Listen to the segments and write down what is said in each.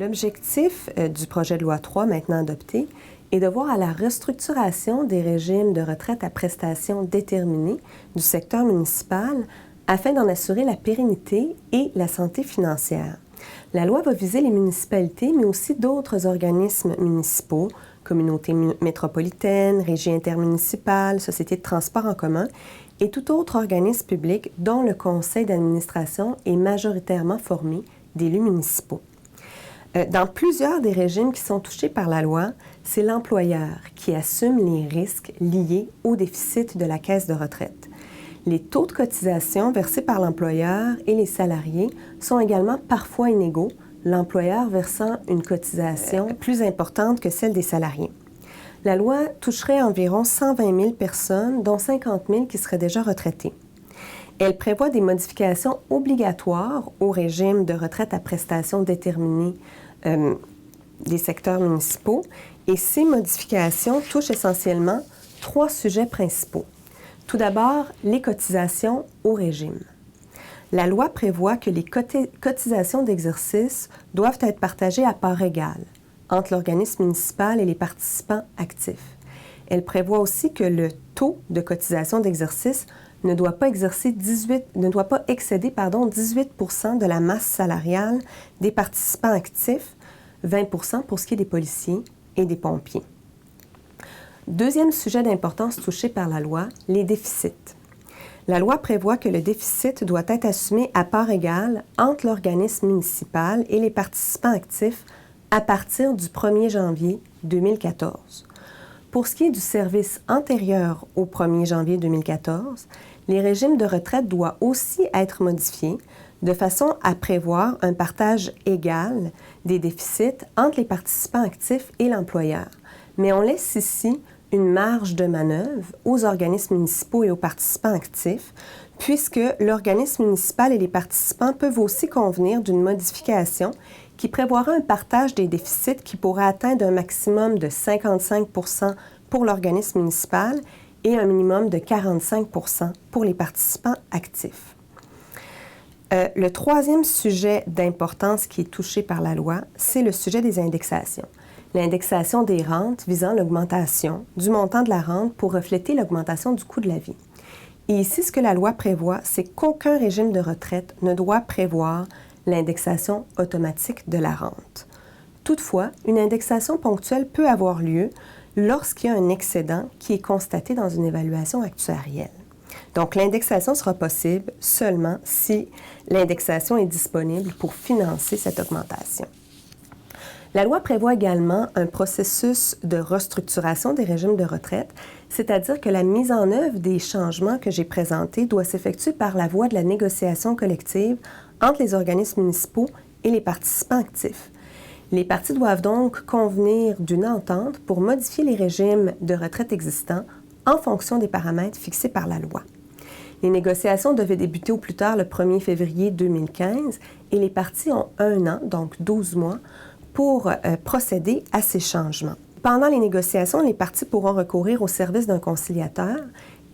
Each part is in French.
L'objectif du projet de loi 3, maintenant adopté, est de voir à la restructuration des régimes de retraite à prestations déterminées du secteur municipal afin d'en assurer la pérennité et la santé financière. La loi va viser les municipalités, mais aussi d'autres organismes municipaux, communautés métropolitaines, régies intermunicipales, sociétés de transport en commun et tout autre organisme public dont le conseil d'administration est majoritairement formé d'élus municipaux. Dans plusieurs des régimes qui sont touchés par la loi, c'est l'employeur qui assume les risques liés au déficit de la caisse de retraite. Les taux de cotisation versés par l'employeur et les salariés sont également parfois inégaux, l'employeur versant une cotisation plus importante que celle des salariés. La loi toucherait environ 120 000 personnes, dont 50 000 qui seraient déjà retraitées. Elle prévoit des modifications obligatoires au régime de retraite à prestations déterminées des secteurs municipaux et ces modifications touchent essentiellement 3 sujets principaux. Tout d'abord, les cotisations au régime. La loi prévoit que les cotisations d'exercice doivent être partagées à part égale entre l'organisme municipal et les participants actifs. Elle prévoit aussi que le taux de cotisation d'exercice ne doit pas excéder 18 % de la masse salariale des participants actifs, 20 % pour ce qui est des policiers et des pompiers. Deuxième sujet d'importance touché par la loi, les déficits. La loi prévoit que le déficit doit être assumé à part égale entre l'organisme municipal et les participants actifs à partir du 1er janvier 2014. Pour ce qui est du service antérieur au 1er janvier 2014, les régimes de retraite doivent aussi être modifiés de façon à prévoir un partage égal des déficits entre les participants actifs et l'employeur. Mais on laisse ici une marge de manœuvre aux organismes municipaux et aux participants actifs, puisque l'organisme municipal et les participants peuvent aussi convenir d'une modification qui prévoira un partage des déficits qui pourra atteindre un maximum de 55 % pour l'organisme municipal et un minimum de 45 % pour les participants actifs. Le troisième sujet d'importance qui est touché par la loi, c'est le sujet des indexations. L'indexation des rentes visant l'augmentation du montant de la rente pour refléter l'augmentation du coût de la vie. Et ici, ce que la loi prévoit, c'est qu'aucun régime de retraite ne doit prévoir l'indexation automatique de la rente. Toutefois, une indexation ponctuelle peut avoir lieu lorsqu'il y a un excédent qui est constaté dans une évaluation actuarielle. Donc, l'indexation sera possible seulement si l'indexation est disponible pour financer cette augmentation. La loi prévoit également un processus de restructuration des régimes de retraite, c'est-à-dire que la mise en œuvre des changements que j'ai présentés doit s'effectuer par la voie de la négociation collective entre les organismes municipaux et les participants actifs. Les parties doivent donc convenir d'une entente pour modifier les régimes de retraite existants en fonction des paramètres fixés par la loi. Les négociations devaient débuter au plus tard le 1er février 2015 et les parties ont 1 an, donc 12 mois, pour procéder à ces changements. Pendant les négociations, les parties pourront recourir au service d'un conciliateur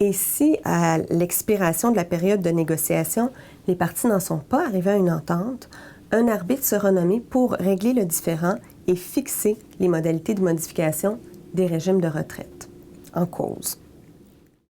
et si, à l'expiration de la période de négociation, les parties n'en sont pas arrivées à une entente, un arbitre sera nommé pour régler le différend et fixer les modalités de modification des régimes de retraite en cause.